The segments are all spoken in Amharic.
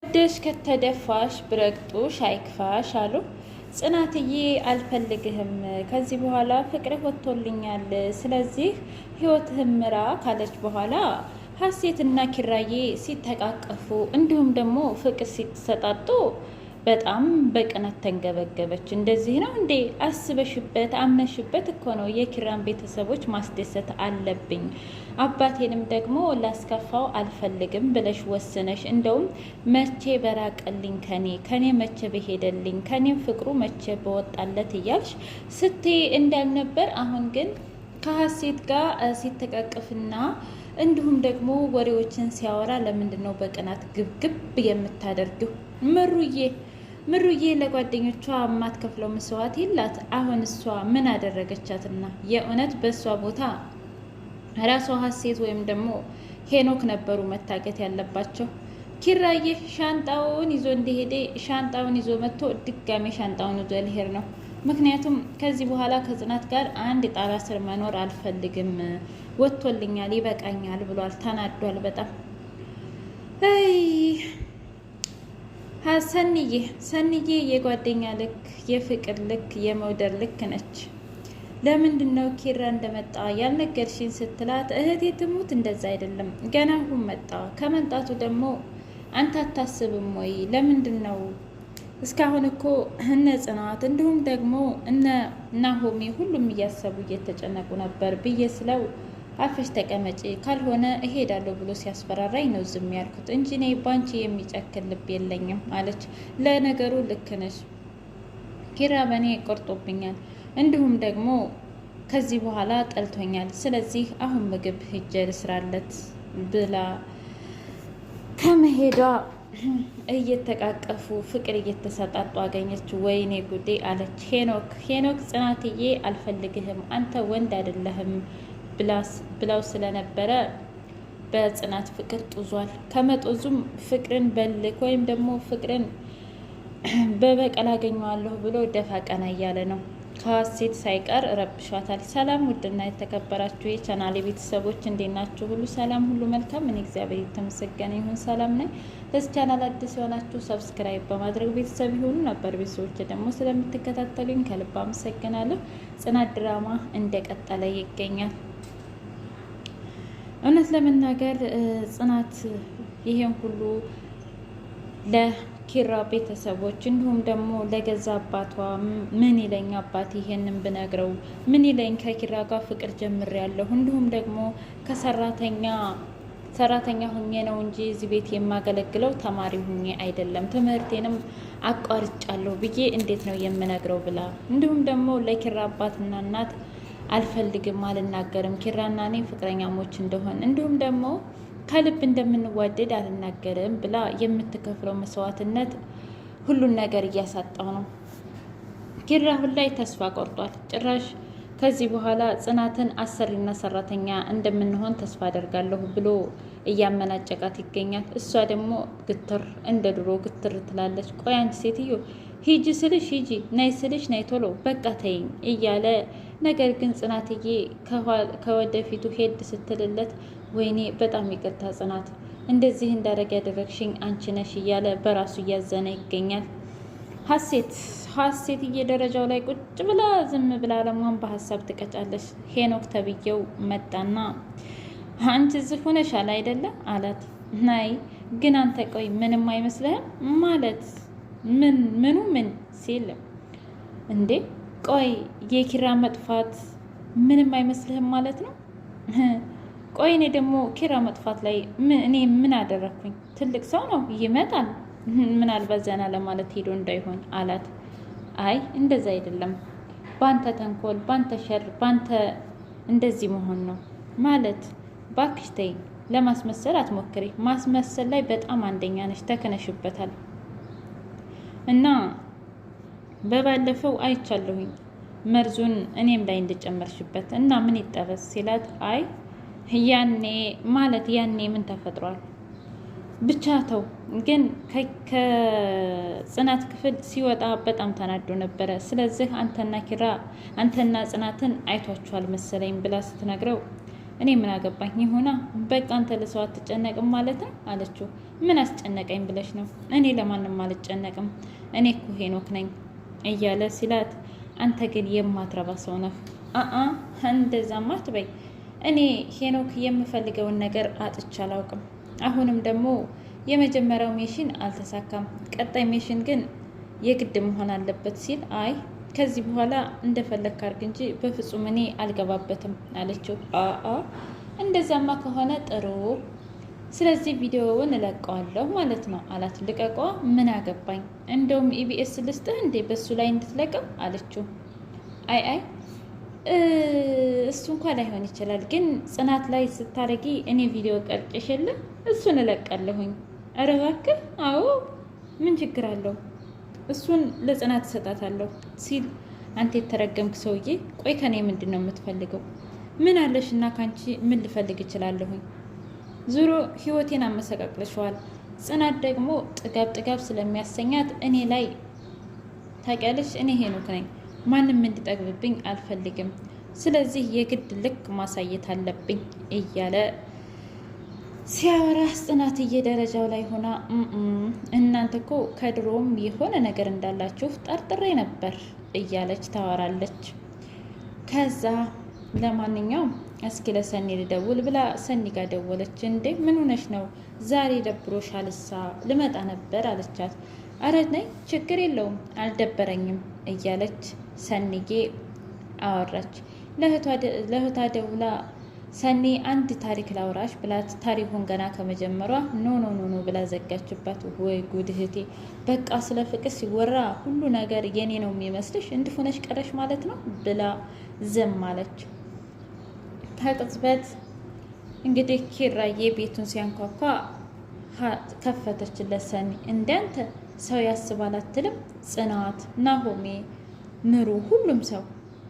ወደሽ ከተደፋሽ ብረግጦሽ አይክፋሽ አሉ። ጽናትዬ አልፈልግህም፣ ከዚህ በኋላ ፍቅርህ ወጥቶልኛል፣ ስለዚህ ህይወትህን ምራ ካለች በኋላ ሀሴትና ኪራዬ ሲተቃቀፉ እንዲሁም ደግሞ ፍቅር ሲሰጣጡ በጣም በቅናት ተንገበገበች። እንደዚህ ነው እንዴ? አስበሽበት አመሽበት እኮ ነው። የኪራን ቤተሰቦች ማስደሰት አለብኝ፣ አባቴንም ደግሞ ላስከፋው አልፈልግም ብለሽ ወስነሽ እንደውም መቼ በራቀልኝ ከኔ መቼ በሄደልኝ ከኔም ፍቅሩ መቼ በወጣለት እያልሽ ስትይ እንዳልነበር አሁን ግን ከሀሴት ጋር ሲተቃቀፍና እንዲሁም ደግሞ ወሬዎችን ሲያወራ ለምንድን ነው በቅናት ግብግብ የምታደርገው? ምሩዬ ለጓደኞቿ የማትከፍለው መስዋዕት የላት። አሁን እሷ ምን አደረገቻትና? የእውነት በእሷ ቦታ ራሷ ሀሴት ወይም ደግሞ ሄኖክ ነበሩ መታገት ያለባቸው። ኪራዬ ሻንጣውን ይዞ እንደሄደ ሻንጣውን ይዞ መጥቶ ድጋሜ ሻንጣውን ይዞ ሊሄድ ነው። ምክንያቱም ከዚህ በኋላ ከጽናት ጋር አንድ ጣራ ስር መኖር አልፈልግም፣ ወጥቶልኛል፣ ይበቃኛል ብሏል። ተናዷል በጣም። ሰንዬ የጓደኛ ልክ፣ የፍቅር ልክ፣ የመውደር ልክ ነች። ለምንድን ነው ኪራ እንደመጣ ያልነገርሽኝ ስትላት፣ እህቴ ትሙት እንደዛ አይደለም፣ ገና አሁን መጣ። ከመምጣቱ ደግሞ አንተ አታስብም ወይ? ለምንድን ነው እስካሁን እኮ እነ ጽናት እንዲሁም ደግሞ እነ ናሆሜ ሁሉም እያሰቡ እየተጨነቁ ነበር ብዬ ስለው አርፈሽ ተቀመጪ ካልሆነ እሄዳለሁ ብሎ ሲያስፈራራኝ ነው ዝም ያልኩት እንጂ እኔ ባንቺ የሚጨክን ልብ የለኝም አለች። ለነገሩ ልክ ነሽ፣ ኪራ በእኔ ቆርጦብኛል፣ እንዲሁም ደግሞ ከዚህ በኋላ ጠልቶኛል። ስለዚህ አሁን ምግብ ሂጄ ልስራለት ብላ ከመሄዷ እየተቃቀፉ ፍቅር እየተሰጣጡ አገኘች። ወይኔ ጉዴ አለች። ሄኖክ ጽናትዬ አልፈልግህም፣ አንተ ወንድ አይደለህም ብላው ስለነበረ በጽናት ፍቅር ጡዟል። ከመጦዙም ፍቅርን በልክ ወይም ደግሞ ፍቅርን በበቀል አገኘዋለሁ ብሎ ደፋ ቀና እያለ ነው። ከሀሴት ሳይቀር ረብሿታል። ሰላም ውድና የተከበራችሁ የቻናሌ ቤተሰቦች እንዴት ናችሁ? ሁሉ ሰላም፣ ሁሉ መልካም። እኔ እግዚአብሔር የተመሰገነ ይሁን ሰላም ነኝ። ለዚህ ቻናል አዲስ የሆናችሁ ሰብስክራይብ በማድረግ ቤተሰብ ይሁኑ። ነበር ቤተሰቦች ደግሞ ስለምትከታተሉኝ ከልብ አመሰግናለሁ። ጽናት ድራማ እንደቀጠለ ይገኛል። እውነት ለመናገር ጽናት ይሄን ሁሉ ለኪራ ቤተሰቦች እንዲሁም ደግሞ ለገዛ አባቷ ምን ይለኝ አባት ይሄንን ብነግረው ምን ይለኝ፣ ከኪራ ጋር ፍቅር ጀምሬያለሁ፣ እንዲሁም ደግሞ ሰራተኛ ሁኜ ነው እንጂ እዚህ ቤት የማገለግለው ተማሪ ሁኜ አይደለም፣ ትምህርቴንም አቋርጫለሁ ብዬ እንዴት ነው የምነግረው ብላ እንዲሁም ደግሞ ለኪራ አባትና እናት አልፈልግም፣ አልናገርም፣ ኪራና እኔ ፍቅረኛሞች እንደሆን እንዲሁም ደግሞ ከልብ እንደምንዋደድ አልናገርም ብላ የምትከፍለው መስዋዕትነት ሁሉን ነገር እያሳጣው ነው። ኪራ አሁን ላይ ተስፋ ቆርጧል። ጭራሽ ከዚህ በኋላ ጽናትን አሰሪና ሰራተኛ እንደምንሆን ተስፋ አደርጋለሁ ብሎ እያመናጨቃት ይገኛል። እሷ ደግሞ ግትር እንደ ድሮ ግትር ትላለች። ቆይ አንቺ ሴትዮ ሂጂ ስልሽ ሂጂ፣ ናይ ስልሽ ናይ ቶሎ፣ በቃ ተይኝ እያለ ነገር ግን ጽናትዬ ከወደፊቱ ሄድ ስትልለት ወይኔ በጣም ይቅርታ ጽናት፣ እንደዚህ እንዳደረግ ያደረግሽኝ አንቺ ነሽ እያለ በራሱ እያዘነ ይገኛል። ሀሴትዬ ደረጃው ላይ ቁጭ ብላ ዝም ብላ ለሟን በሀሳብ ትቀጫለች። ሄኖክ ተብዬው መጣና አንቺ እዚህ ሆነሻል አይደለ አላት። ናይ ግን አንተ ቆይ ምንም አይመስልህም ማለት ምን ሲል እንዴ ቆይ የኪራ መጥፋት ምንም አይመስልህም ማለት ነው? ቆይ እኔ ደግሞ ኪራ መጥፋት ላይ እኔ ምን አደረግኩኝ? ትልቅ ሰው ነው ይመጣል፣ ምናልባት ዘና ለማለት ሄዶ እንዳይሆን አላት። አይ እንደዛ አይደለም፣ ባንተ ተንኮል፣ ባንተ ሸር፣ ባንተ እንደዚህ መሆን ነው ማለት። ባክሽ ተይኝ፣ ለማስመሰል አትሞክሪ። ማስመሰል ላይ በጣም አንደኛ ነሽ፣ ተከነሽበታል። እና በባለፈው አይቻለሁኝ መርዙን እኔም ላይ እንደጨመርሽበት እና ምን ይጠበስ ሲላት፣ አይ ያኔ ምን ተፈጥሯል ብቻ ተው። ግን ከጽናት ክፍል ሲወጣ በጣም ተናዶ ነበረ። ስለዚህ አንተና ጽናትን አይቷችኋል መሰለኝ ብላ ስትነግረው እኔ ምን አገባኝ ይሁና፣ በቃ አንተ ለሰው አትጨነቅም ማለት ነው አለችው። ምን አስጨነቀኝ ብለሽ ነው? እኔ ለማንም አልጨነቅም፣ እኔ እኮ ሄኖክ ነኝ እያለ ሲላት፣ አንተ ግን የማትረባ ሰው ነህ። እንደዛማ አትበይ። እኔ ሄኖክ የምፈልገውን ነገር አጥቼ አላውቅም። አሁንም ደግሞ የመጀመሪያው ሜሽን አልተሳካም፣ ቀጣይ ሜሽን ግን የግድ መሆን አለበት ሲል፣ አይ ከዚህ በኋላ እንደፈለግክ አድርግ እንጂ በፍጹም እኔ አልገባበትም አለችው። እንደዛማ ከሆነ ጥሩ፣ ስለዚህ ቪዲዮውን እለቀዋለሁ ማለት ነው አላት። ልቀቋ፣ ምን አገባኝ፣ እንደውም ኢቢኤስ ልስጥህ እንዴ በሱ ላይ እንድትለቀው አለችው። አይ እሱ እንኳ ላይሆን ይችላል፣ ግን ጽናት ላይ ስታረጊ እኔ ቪዲዮ ቀርጭሽ የለ እሱን እለቃለሁኝ። ኧረ እባክህ፣ አዎ ምን ችግር አለው፣ እሱን ለጽናት እሰጣታለሁ ሲል፣ አንተ የተረገምክ ሰውዬ፣ ቆይ ከኔ ምንድን ነው የምትፈልገው? ምን አለሽ እና ካንቺ ምን ልፈልግ እችላለሁኝ? ዙሮ ህይወቴን አመሰቃቅለሸዋል። ጽናት ደግሞ ጥጋብ ስለሚያሰኛት እኔ ላይ ታውቂያለሽ፣ እኔ ሄኖክ ነኝ፣ ማንም እንዲጠግብብኝ አልፈልግም። ስለዚህ የግድ ልክ ማሳየት አለብኝ እያለ ሲያወራ ጽናትዬ ደረጃው ላይ ሆና እናንተ እኮ ከድሮም የሆነ ነገር እንዳላችሁ ጠርጥሬ ነበር እያለች ታወራለች። ከዛ ለማንኛውም እስኪ ለሰኒ ልደውል ብላ ሰኒ ጋር ደወለች። እንዴ ምን ሆነሽ ነው? ዛሬ ደብሮሻልሳ? ልመጣ ነበር አለቻት። አረ ነይ ችግር የለውም አልደበረኝም እያለች ሰኒዬ አወራች። ለእህቷ ደውላ ሰኒ አንድ ታሪክ ላውራሽ ብላት ታሪኩን ገና ከመጀመሯ ኖ ብላ ዘጋችባት። ወይ ጉድ እህቴ፣ በቃ ስለ ፍቅር ሲወራ ሁሉ ነገር የኔ ነው የሚመስልሽ? እንድፎነሽ ቀረሽ ማለት ነው ብላ ዝም አለች። ከቅጽበት እንግዲህ ኪራዬ ቤቱን ሲያንኳኳ ከፈተችለት ሰኒ። እንዳንተ ሰው ያስባል አትልም? ጽናት፣ ናሆሜ፣ ምሩ፣ ሁሉም ሰው።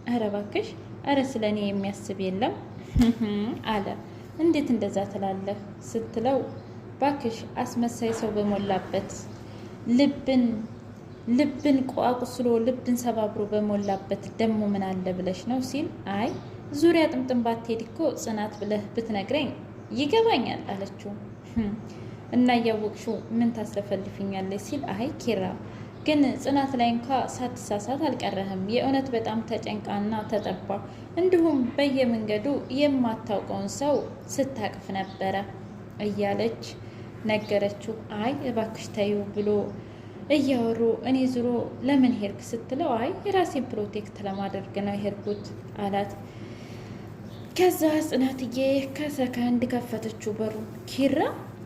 ኧረ እባክሽ፣ ኧረ ስለ እኔ የሚያስብ የለም አለ። እንዴት እንደዛ ትላለህ ስትለው፣ ባክሽ አስመሳይ ሰው በሞላበት ልብን ቋቁስሎ ልብን ሰባብሮ በሞላበት ደግሞ ምን አለ ብለሽ ነው ሲል፣ አይ ዙሪያ ጥምጥም ባትሄድ እኮ ጽናት ብለህ ብትነግረኝ ይገባኛል አለችው። እና እያወቅሽው ምን ታስለፈልፍኛለች ሲል፣ አይ ኪራ ግን ጽናት ላይ እንኳ ሳትሳሳት አልቀረህም። የእውነት በጣም ተጨንቃና ተጠባ፣ እንዲሁም በየመንገዱ የማታውቀውን ሰው ስታቅፍ ነበረ እያለች ነገረችው። አይ እባክሽ ተይው ብሎ እያወሩ እኔ ዙሮ ለምን ሄድክ ስትለው፣ አይ የራሴን ፕሮቴክት ለማድረግ ነው ሄድኩት አላት። ከዛ ጽናትዬ ከሰከንድ ከፈተችው በሩ። ኪራ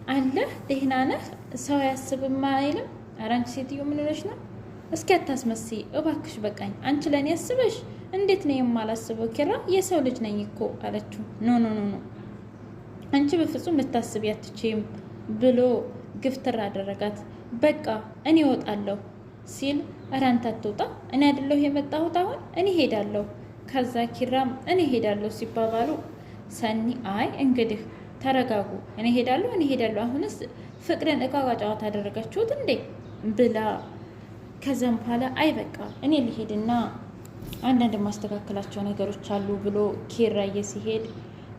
አለ ደህና ነህ? ሰው አያስብም አይልም? ኧረ አንቺ ሴትዮ ምን ሆነሽ ነው? እስኪ አታስመስይ እባክሽ፣ በቃኝ። አንቺ ለእኔ ያስበሽ? እንዴት ነው የማላስበው? ኪራ የሰው ልጅ ነኝ እኮ አለችው። ኖ አንቺ በፍጹም ልታስቢ አትችይም ብሎ ግፍትር አደረጋት። በቃ እኔ እወጣለሁ ሲል፣ ኧረ አንተ አትውጣ፣ እኔ አይደለሁ የመጣሁት፣ አሁን እኔ ሄዳለሁ። ከዛ ኪራም እኔ ሄዳለሁ ሲባባሉ፣ ሰኒ አይ እንግዲህ ተረጋጉ፣ እኔ ሄዳለሁ፣ አሁንስ ፍቅርን እቃቃ ጨዋታ አደረጋችሁት እንዴ ብላ፣ ከዛም በኋላ አይ በቃ እኔ ልሄድና አንዳንድ ማስተካከላቸው ነገሮች አሉ ብሎ ኪራዬ ሲሄድ፣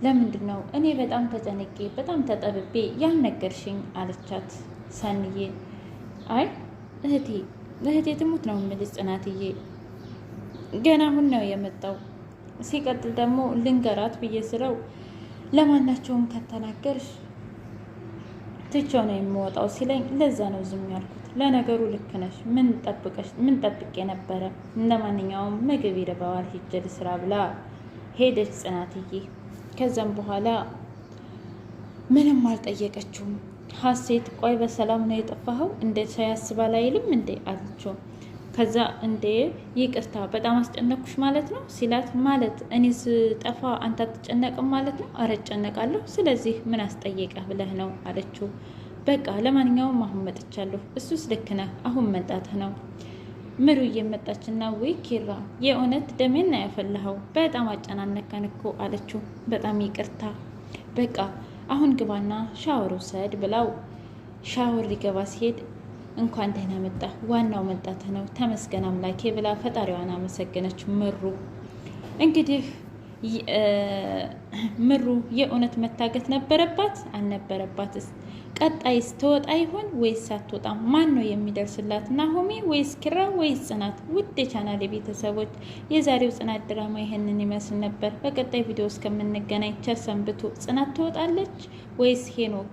ለምንድን ነው እኔ በጣም ተጨንቄ በጣም ተጠብቤ ያልነገርሽኝ አለቻት ሰኒዬ። አይ እህቴ ትሙት ነው የምልሽ ጽናትዬ፣ ገና አሁን ነው የመጣው። ሲቀጥል ደግሞ ልንገራት ብዬ ስለው ለማናቸውም ከተናገርሽ ትቼው ነው የምወጣው ሲለኝ፣ ለዛ ነው ዝም ያልኩት። ለነገሩ ልክ ነሽ፣ ምን ጠብቄ ነበረ። እንደማንኛውም ምግብ ይርበዋል ሂጅ ልስራ ብላ ሄደች ጽናትዬ። ከዛም በኋላ ምንም አልጠየቀችውም። ሀሴት ቆይ በሰላም ነው የጠፋኸው? እንደ ሰው ያስባል አይልም እንዴ አለችው። ከዛ እንዴ ይቅርታ በጣም አስጨነኩሽ ማለት ነው ሲላት፣ ማለት እኔ ስጠፋ አንተ አትጨነቅም ማለት ነው? አረ እጨነቃለሁ። ስለዚህ ምን አስጠየቀህ ብለህ ነው አለችው። በቃ ለማንኛውም አሁን መጥቻለሁ። እሱስ ልክ ነህ፣ አሁን መምጣትህ ነው። ምሩ እየመጣችና፣ ወይ ኪራ የእውነት ደሜን ነው ያፈላኸው፣ በጣም አጨናነቀን እኮ አለችው። በጣም ይቅርታ፣ በቃ አሁን ግባና ሻወር ውሰድ ብላው ሻወር ሊገባ ሲሄድ፣ እንኳን ደህና መጣ፣ ዋናው መምጣትህ ነው፣ ተመስገን አምላኬ ብላ ፈጣሪዋን አመሰገነች። ምሩ እንግዲህ ምሩ የእውነት መታገት ነበረባት አልነበረባትስ? ቀጣይስ ትወጣ ይሆን ወይስ አትወጣም? ማን ነው የሚደርስላት? ናሆሜ ወይስ ኪራ ወይስ ጽናት? ውድ የቻናሌ ቤተሰቦች የዛሬው ጽናት ድራማ ይሄንን ይመስል ነበር። በቀጣይ ቪዲዮ እስከምንገናኝ ቸር ሰንብቱ። ጽናት ትወጣለች ወይስ ሄኖክ?